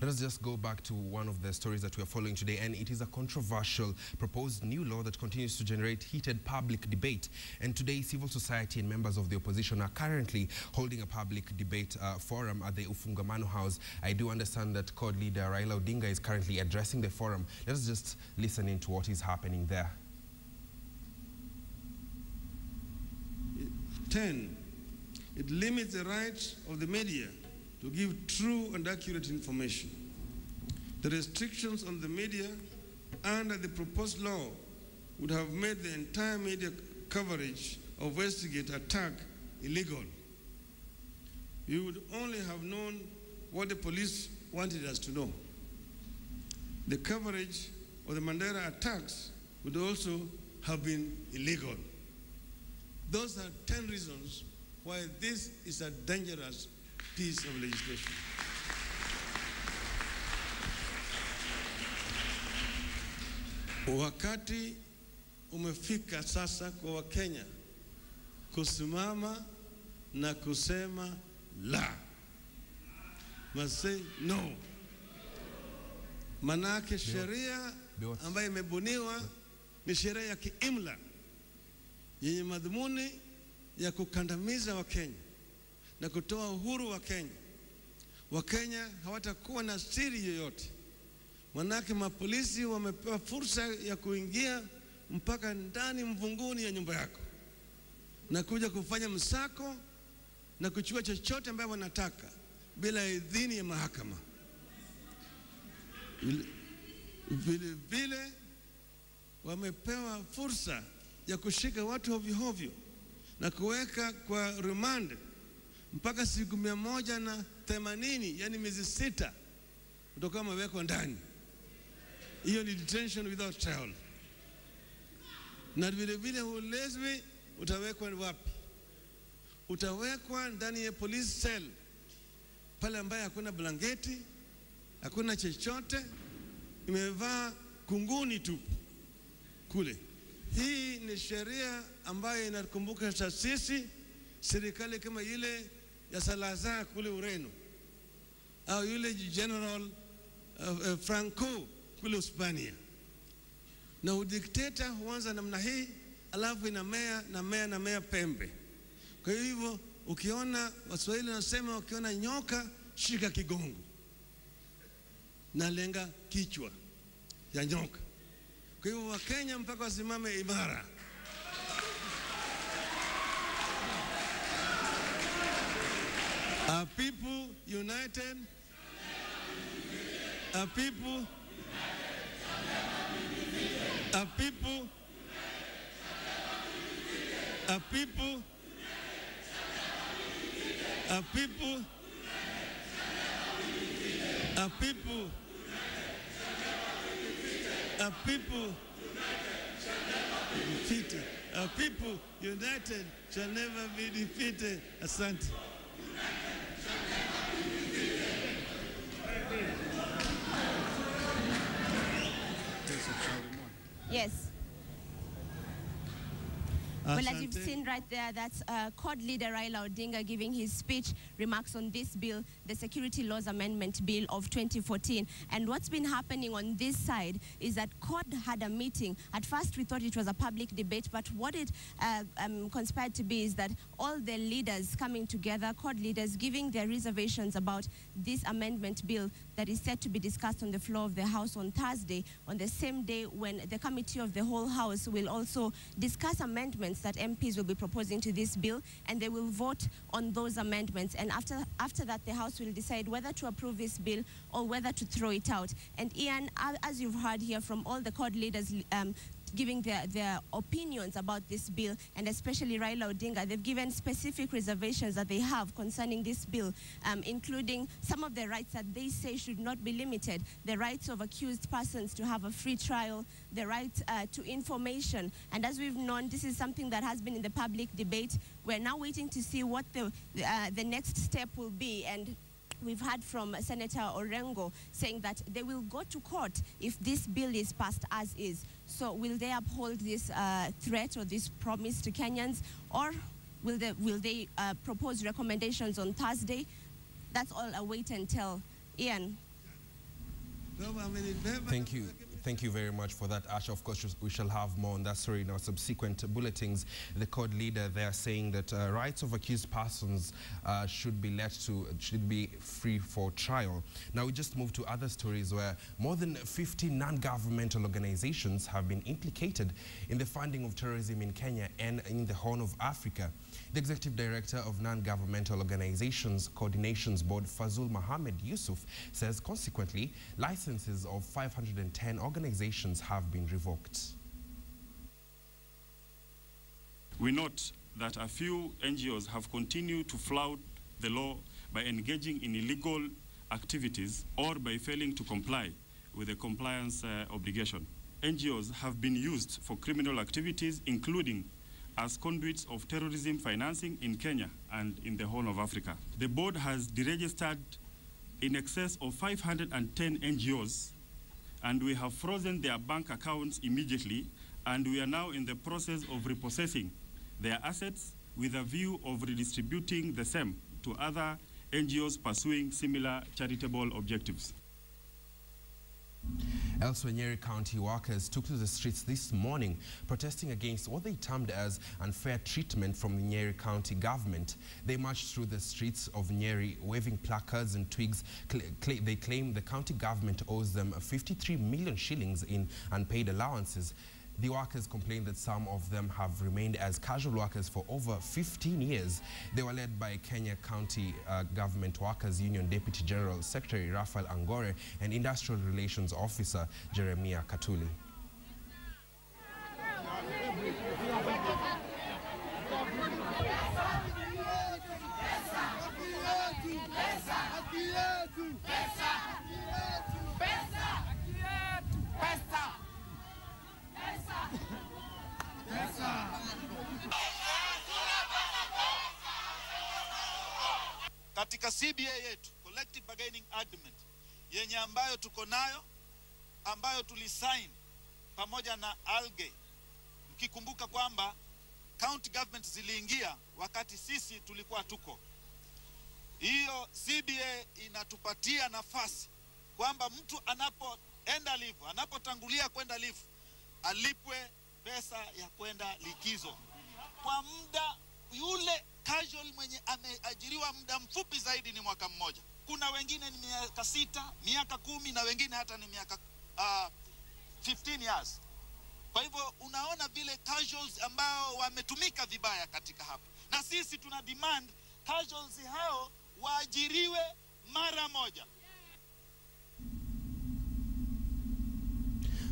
Let us just go back to one of the stories that we are following today, and it is a controversial proposed new law that continues to generate heated public debate. And today, civil society and members of the opposition are currently holding a public debate forum at the Ufungamano House. I do understand that CORD leader Raila Odinga is currently addressing the forum. Let us just listen into what is happening there. 10. It limits the rights of the media to give true and accurate information. The restrictions on the media under the proposed law would have made the entire media coverage of Westgate attack illegal. We would only have known what the police wanted us to know. The coverage of the Mandela attacks would also have been illegal. Those are 10 reasons why this is a dangerous piece of legislation. Wakati umefika sasa kwa Wakenya kusimama na kusema la. Must say no. Manake sheria ambayo imebuniwa ni sheria ya kiimla yenye madhumuni ya kukandamiza Wakenya na kutoa uhuru wa Kenya. Wakenya hawatakuwa na siri yoyote. Manake mapolisi wamepewa fursa ya kuingia mpaka ndani mvunguni ya nyumba yako na kuja kufanya msako na kuchukua chochote ambacho wanataka bila idhini ya mahakama. Vile wamepewa fursa ya kushika watu hovyo na kuweka kwa remand mpaka siku 180, yani miezi 6 kutoka wamewekwa ndani. Hiyo ni detention without trial. Na vile ulezwi utawekwa wapi? Utawekwa ndani ya police cell pale ambaye hakuna blanketi, hakuna chochote, imevaa kunguni tu kule. Hii ni sheria ambayo inakumbuka taasisi serikali kama ile ya Salazar kule Ureno au yule General Franco kule Hispania. Na udikteta huanza namna hii, alafu inamea pembe. Kwa hivyo ukiona Waswahili wanasema ukiona nyoka shika kigongo, na lenga kichwa ya nyoka. Kwa hivyo Wakenya mpaka wasimame imara. Our people united. Our people. Our people. Our people. Our people. Our people. Our people defeated. Our people united shall never be defeated. Asante. Yes. Well, as you've seen right there, that's CORD leader Raila Odinga giving his speech, remarks on this bill, the Security Laws Amendment Bill of 2014. And what's been happening on this side is that CORD had a meeting. At first, we thought it was a public debate, but what it conspired to be is that all the leaders coming together, CORD leaders, giving their reservations about this amendment bill that is set to be discussed on the floor of the House on Thursday, on the same day when the Committee of the whole House will also discuss amendments that MPs will be proposing to this bill, and they will vote on those amendments. And after that, the House will decide whether to approve this bill or whether to throw it out. And Ian, as you've heard here from all the CORD leaders giving their opinions about this bill, and especially Raila Odinga, they've given specific reservations that they have concerning this bill, including some of the rights that they say should not be limited, the rights of accused persons to have a free trial, the right to information. And as we've known, this is something that has been in the public debate. We're now waiting to see what the next step will be. And we've heard from Senator Orengo saying that they will go to court if this bill is passed as is. So will they uphold this threat or this promise to Kenyans, or will they propose recommendations on Thursday? That's all a wait and tell. Ian. Thank you very much for that, Asha. Of course, we shall have more on that story in our subsequent bulletins. The CORD leader there saying that rights of accused persons should be free for trial. Now we just move to other stories where more than 50 non-governmental organizations have been implicated in the funding of terrorism in Kenya and in the Horn of Africa. The Executive Director of Non-Governmental Organizations Coordinations Board, Fazul Mohammed Yusuf, says consequently, licenses of 510 organizations have been revoked. We note that a few NGOs have continued to flout the law by engaging in illegal activities or by failing to comply with the compliance obligation. NGOs have been used for criminal activities, including as conduits of terrorism financing in Kenya and in the Horn of Africa. The board has deregistered in excess of 510 NGOs, and we have frozen their bank accounts immediately, and we are now in the process of repossessing their assets with a view of redistributing the same to other NGOs pursuing similar charitable objectives. Elsewhere, Nyeri County workers took to the streets this morning protesting against what they termed as unfair treatment from the Nyeri County government. They marched through the streets of Nyeri waving placards and twigs. They claim the county government owes them 53 million shillings in unpaid allowances. The workers complained that some of them have remained as casual workers for over 15 years. They were led by Kenya County Government Workers Union Deputy General Secretary Raphael Angore and Industrial Relations Officer Jeremiah Katuli. Katika CBA yetu, Collective Bargaining Agreement, yenye ambayo tuko nayo, ambayo tulisign pamoja na ALGE, mkikumbuka kwamba county government ziliingia wakati sisi tulikuwa tuko. Hiyo CBA inatupatia nafasi kwamba mtu anapoenda live, anapotangulia kwenda live, alipwe pesa ya kwenda likizo. Kwa muda yule casual mwenye ameajiriwa muda mfupi zaidi ni mwaka mmoja. Kuna wengine ni miaka 6, miaka 10 na wengine hata ni miaka 15 years. Kwa hivyo unaona vile casuals ambao wametumika vibaya katika hapo. Na sisi tuna demand casuals hao waajiriwe mara moja.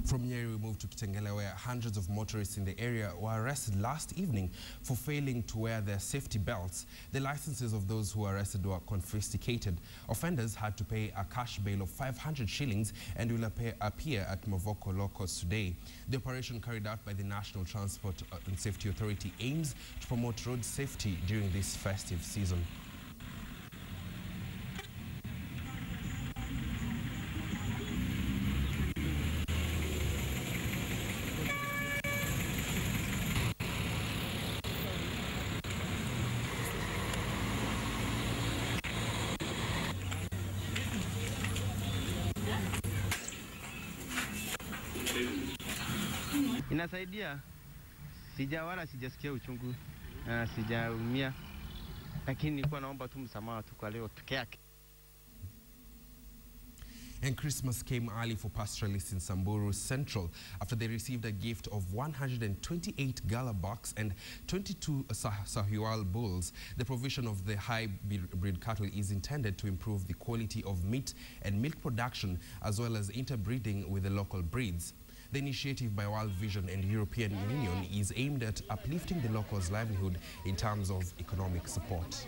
From Nyeri, we move to Kitengela, where hundreds of motorists in the area were arrested last evening for failing to wear their safety belts. The licenses of those who were arrested were confiscated. Offenders had to pay a cash bail of 500 shillings and will appear at Mavoko Locos today. The operation carried out by the National Transport and Safety Authority aims to promote road safety during this festive season. Inasaidia, sijasikia uchungu, sijaumia, lakini nilikuwa naomba tu msamaha tu kwa leo peke yake. And Christmas came early for pastoralists in Samburu Central after they received a gift of 128 gala bucks and 22 Sahiwal bulls. The provision of the high-bred cattle is intended to improve the quality of meat and milk production as well as interbreeding with the local breeds. The initiative by World Vision and European Union is aimed at uplifting the locals' livelihood in terms of economic support.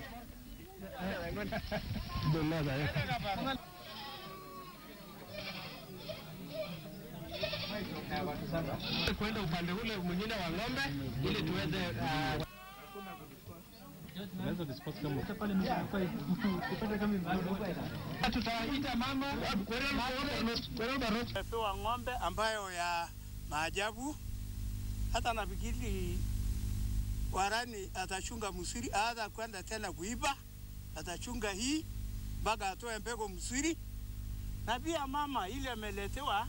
Kwenda upande ule mwingine wa ng'ombe ili tuweze tutaita mama pewa ng'ombe ambayo ya maajabu. Hata nafikiri warani atachunga msuri, hata kwenda tena kuiba, atachunga hii mpaka atoe mbegu msuri. Na pia mama ile ameletewa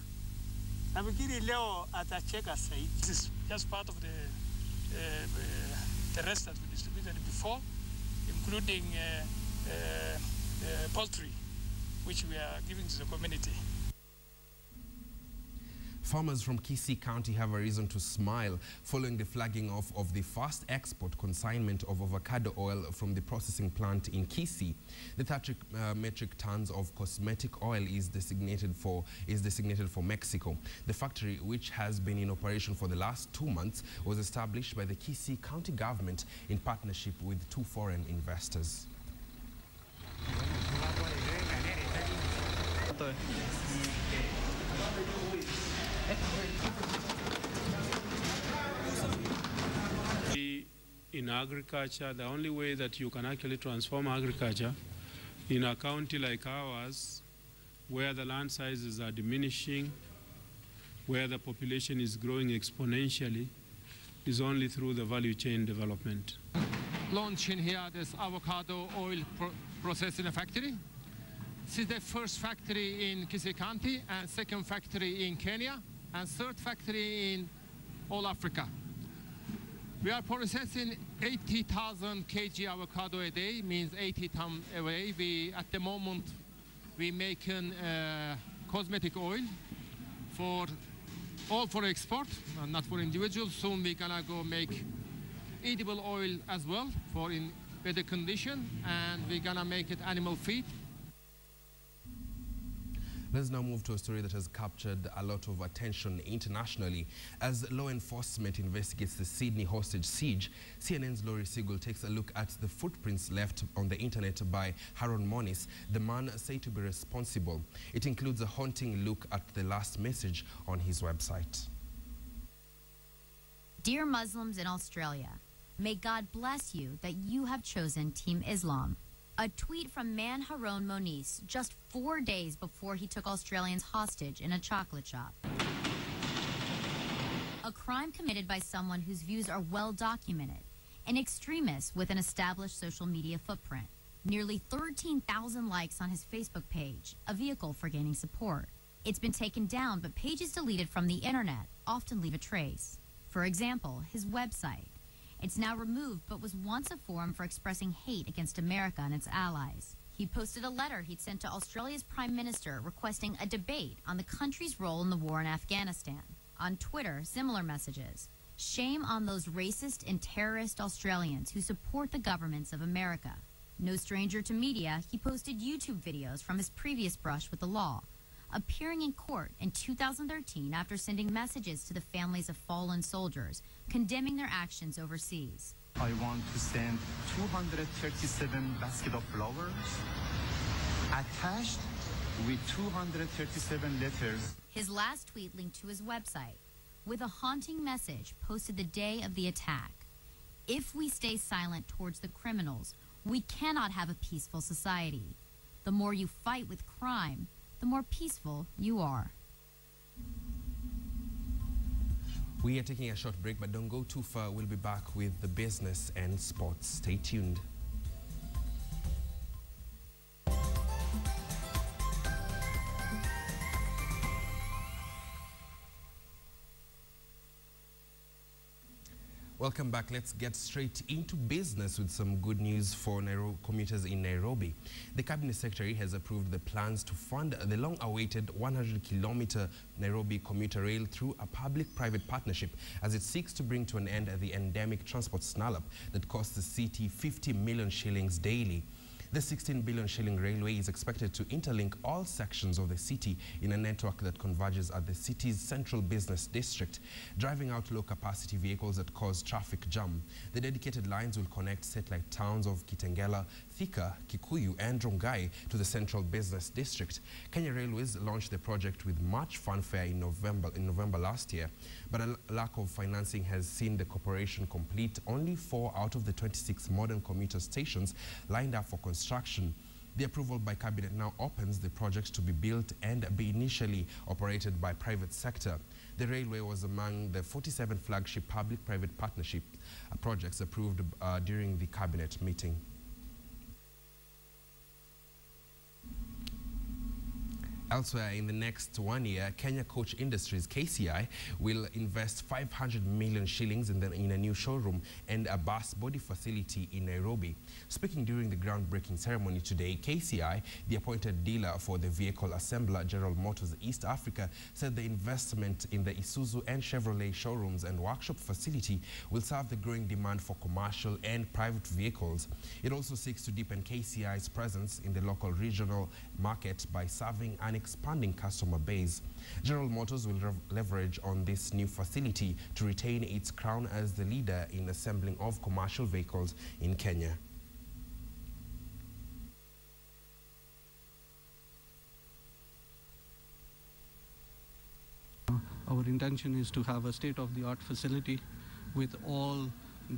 nafikiri leo atacheka zaidi. This is just part of the rest that we distributed before, including poultry, which we are giving to the community. Farmers from Kisii County have a reason to smile following the flagging off of the first export consignment of avocado oil from the processing plant in Kisii. The 30 metric tons of cosmetic oil is designated for Mexico. The factory, which has been in operation for the last 2 months, was established by the Kisii County government in partnership with 2 foreign investors. In agriculture, the only way that you can actually transform agriculture in a county like ours, where the land sizes are diminishing, where the population is growing exponentially, is only through the value chain development. Launching here this avocado oil processing factory. This is the first factory in Kisii County, and second factory in Kenya, and third factory in all Africa. We are processing 80,000 kg avocado a day, means 80 tons a day. At the moment, we making cosmetic oil all for export, and not for individuals. Soon we're gonna go make edible oil as well for in better condition, and we're gonna make it animal feed. Let's now move to a story that has captured a lot of attention internationally. As law enforcement investigates the Sydney hostage siege, CNN's Laurie Siegel takes a look at the footprints left on the internet by Haron Moniz, the man said to be responsible. It includes a haunting look at the last message on his website. Dear Muslims in Australia, may God bless you that you have chosen Team Islam. A tweet from man Haron Moniz just 4 days before he took Australians hostage in a chocolate shop. A crime committed by someone whose views are well documented, an extremist with an established social media footprint. Nearly 13,000 likes on his Facebook page, a vehicle for gaining support. It's been taken down, but pages deleted from the internet often leave a trace. For example, his website. It's now removed, but was once a forum for expressing hate against America and its allies. He posted a letter he'd sent to Australia's Prime Minister requesting a debate on the country's role in the war in Afghanistan. On Twitter, similar messages. Shame on those racist and terrorist Australians who support the governments of America. No stranger to media, he posted YouTube videos from his previous brush with the law, appearing in court in 2013 after sending messages to the families of fallen soldiers, condemning their actions overseas. I want to send 237 baskets of flowers attached with 237 letters. His last tweet linked to his website with a haunting message posted the day of the attack. If we stay silent towards the criminals, we cannot have a peaceful society. The more you fight with crime, the more peaceful you are. We are taking a short break, but don't go too far. We'll be back with the business and sports. Stay tuned. Welcome back. Let's get straight into business with some good news for commuters in Nairobi. The Cabinet Secretary has approved the plans to fund the long-awaited 100-kilometer Nairobi commuter rail through a public-private partnership as it seeks to bring to an end the endemic transport snarl-up that costs the city 50 million shillings daily. The 16 billion shilling railway is expected to interlink all sections of the city in a network that converges at the city's central business district, driving out low-capacity vehicles that cause traffic jam. The dedicated lines will connect satellite towns of Kitengela, Thika, Kikuyu and Rongai to the central business district. Kenya Railways launched the project with much fanfare in November last year, but a lack of financing has seen the corporation complete only 4 out of the 26 modern commuter stations lined up for construction. The approval by Cabinet now opens the project to be built and be initially operated by private sector. The railway was among the 47 flagship public-private partnership projects approved during the Cabinet meeting. Elsewhere, in the next 1 year, Kenya Coach Industries, KCI, will invest 500 million shillings in a new showroom and a bus body facility in Nairobi. Speaking during the groundbreaking ceremony today, KCI, the appointed dealer for the vehicle assembler General Motors East Africa, said the investment in the Isuzu and Chevrolet showrooms and workshop facility will serve the growing demand for commercial and private vehicles. It also seeks to deepen KCI's presence in the local regional market by serving an expanding customer base. General Motors will leverage on this new facility to retain its crown as the leader in assembling of commercial vehicles in Kenya. Our intention is to have a state-of-the-art facility with all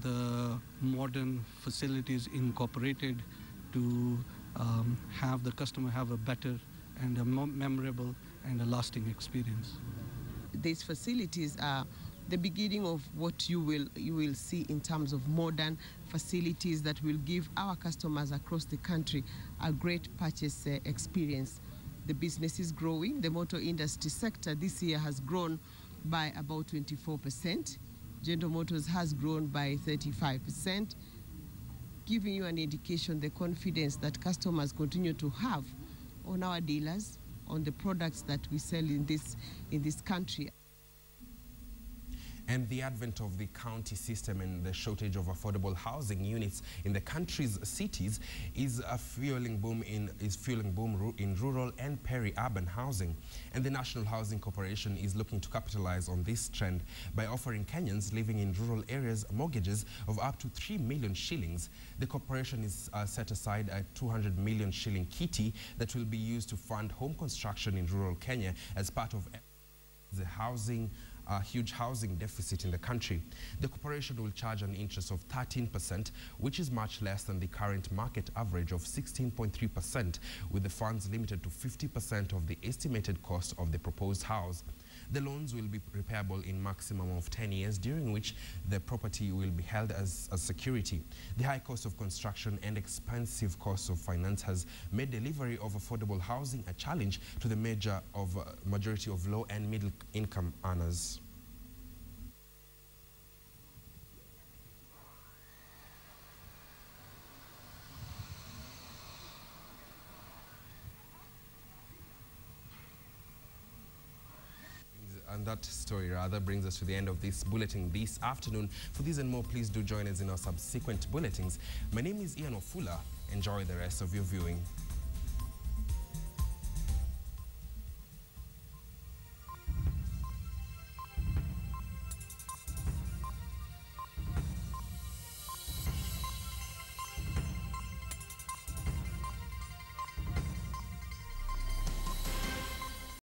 the modern facilities incorporated to have the customer have a better and a more memorable and a lasting experience. These facilities are the beginning of what you will see in terms of modern facilities that will give our customers across the country a great purchase experience. The business is growing. The motor industry sector this year has grown by about 24%. General Motors has grown by 35%, giving you an indication the confidence that customers continue to have on our dealers, on the products that we sell in this country. And the advent of the county system and the shortage of affordable housing units in the country's cities is fueling boom in rural and peri-urban housing. And the National Housing Corporation is looking to capitalize on this trend by offering Kenyans living in rural areas mortgages of up to 3 million shillings. The corporation is set aside a 200 million shilling kitty that will be used to fund home construction in rural Kenya as part of the huge housing deficit in the country. The corporation will charge an interest of 13%, which is much less than the current market average of 16.3%, with the funds limited to 50% of the estimated cost of the proposed house. The loans will be repayable in maximum of 10 years, during which the property will be held as security. The high cost of construction and expensive cost of finance has made delivery of affordable housing a challenge to the majority of low and middle income earners. And that story rather brings us to the end of this bulletin this afternoon. For these and more, please do join us in our subsequent bulletins. My name is Ian Ofula. Enjoy the rest of your viewing.